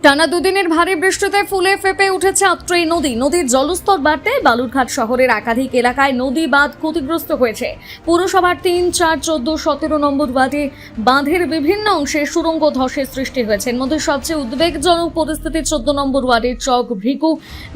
টানা দুদিনের ভারী বৃষ্টিতে ফুলে ফেপে উঠেছে আত্রেই নদী। নদীর জলস্তর বাড়তে বালুরঘাট শহরের একাধিক এলাকায় নদী বাঁধ ক্ষতিগ্রস্ত হয়েছে। পুরসভার 3, 4, 14, 17 নম্বর ওয়ার্ডে বাঁধের বিভিন্ন অংশে সুড়ঙ্গ ধসের সৃষ্টি হয়েছে। এর মধ্যে সবচেয়ে উদ্বেগজনক পরিস্থিতি 14 নম্বর ওয়ার্ডের চক ভ্রিকু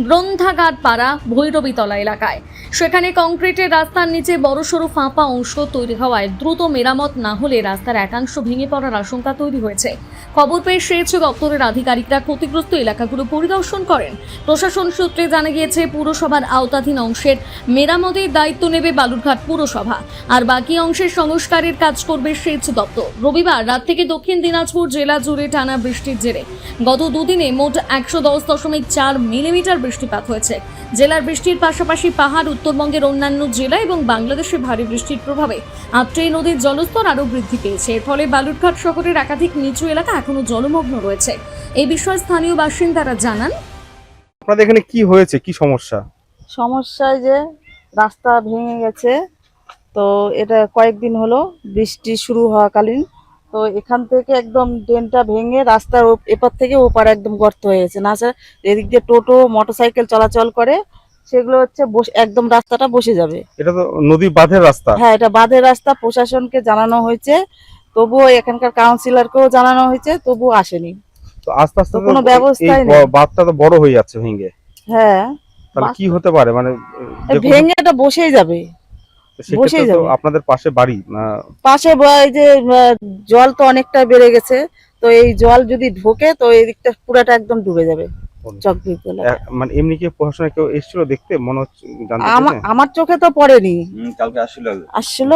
গ্রন্থাগার পাড়া ভৈরবীতলা এলাকায়। সেখানে কংক্রিটের রাস্তার নিচে বড়সড় ফাঁপা অংশ তৈরি হওয়ায় দ্রুত মেরামত না হলে রাস্তার একাংশ ভেঙে পড়ার আশঙ্কা তৈরি হয়েছে। খবর পেয়ে সেচ দপ্তরের আধিকারিকরা ক্ষতিগ্রস্ত এলাকাগুলো পরিদর্শন করেন। প্রশাসন সূত্রে জানা গিয়েছে পুরসভার আওতাধীন অংশের মেরামতের দায়িত্ব নেবে বালুরঘাট পুরসভা, আর বাকি অংশের সংস্কারের কাজ করবে সেচ দপ্তর। রবিবার রাত থেকে দক্ষিণ দিনাজপুর জেলা জুড়ে টানা বৃষ্টির জেরে গত দুদিনে মোট 110.4 মিলিমিটার বৃষ্টিপাত হয়েছে। জেলার বৃষ্টির পাশাপাশি পাহাড়, উত্তরবঙ্গের অন্যান্য জেলা এবং বাংলাদেশে ভারী বৃষ্টির প্রভাবে আত্রেই নদীর জলস্তর আরও বৃদ্ধি পেয়েছে। এর ফলে বালুরঘাট শহরের একাধিক নিচু এলাকা এখনো জলমগ্ন রয়েছে। এই বিষয়ে স্থানীয় বাসিন্দারা জানান, আপনাদের এখানে কি হয়েছে, কি সমস্যা? সমস্যায় যে রাস্তা ভেঙে গেছে, তো এটা কয়েকদিন হলো বৃষ্টি শুরু হওয়াকালীন, তো এখান থেকে একদম ড্রেনটা ভেঙে রাস্তার এপার থেকে ওপার একদম গর্ত হয়ে গেছে। না স্যার, এদিক দিয়ে টোটো মোটরসাইকেল চলাচল করে, সেগুলো হচ্ছে একদম রাস্তাটা বসে যাবে। এটা তো নদী বাঁধের রাস্তা। হ্যাঁ, এটা বাঁধের রাস্তা। প্রশাসনকে জানানো হয়েছে, তবুও এখানকার কাউন্সিলরকেও জানানো হয়েছে, তবুও আসেনি। তো আস্তে আস্তে কোনো ব্যবস্থাই নেই। বাঁধটা তো বড় হয়ে যাচ্ছে ভেঙে। হ্যাঁ, তাহলে কি হতে পারে, মানে ভেঙে এটা বসেই যাবে। সেক্ষেত্রে তো আপনাদের পাশে বাড়ি, পাশে এই যে জল তো অনেকটা বেড়ে গেছে, তো এই জল যদি ঢোকে তো এই দিকটা পুরাটা একদম ডুবে যাবে। মানে এমনি কি প্রশাসনে কেউ এসেছিল দেখতে, মনে হচ্ছে? আমার চোখে তো পড়েনি, কালকে আসছিল।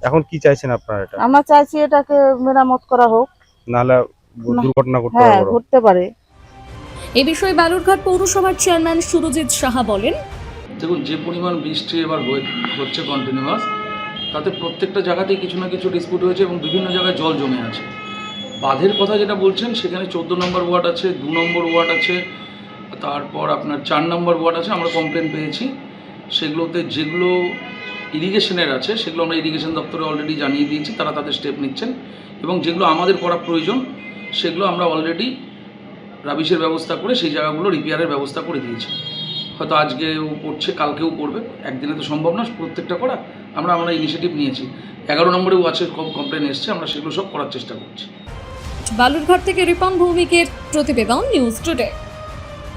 এখন কি চাইছেন আপনারা? এটা আমরা চাইছি এটাকে মেরামত করা হোক, নাহলে দুর্ঘটনা ঘটতে হ্যাঁ পারে। ঘটতে পারে। এ বিষয়ে বালুরঘাট পৌরসভার চেয়ারম্যান সুরজিৎ সাহা বলেন, দেখুন, যে পরিমাণ বৃষ্টি এবার হচ্ছে কন্টিনিউয়াস, তাতে প্রত্যেকটা জায়গাতেই কিছু না কিছু ডিসপিউট হয়েছে এবং বিভিন্ন জায়গায় জল জমে আছে। বাঁধের কথা যেটা বলছেন, সেখানে 14 নম্বর ওয়ার্ড আছে, 2 নম্বর ওয়ার্ড আছে, তারপর আপনার 4 নম্বর ওয়ার্ড আছে। আমরা কমপ্লেন পেয়েছি, সেগুলোতে যেগুলো ইরিগেশনের আছে সেগুলো আমরা ইরিগেশন দপ্তরে অলরেডি জানিয়ে দিয়েছি, তারা তাদের স্টেপ নিচ্ছেন। এবং যেগুলো আমাদের করা প্রয়োজন সেগুলো আমরা অলরেডি রাবিশের ব্যবস্থা করে সেই জায়গাগুলো রিপেয়ারের ব্যবস্থা করে দিয়েছি। হয়তো আজকেও পড়ছে, কালকেও পড়বে, একদিনে তো সম্ভব না প্রত্যেকটা করা। আমরা ইনিশিয়েটিভ নিয়েছি। 11 নম্বরেও আছে কমপ্লেন এসছে, আমরা সেগুলো সব করার চেষ্টা করছি। বালুরঘাট থেকে রিপন ভৌমিকের প্রতিবেদন, নিউজ টুডে।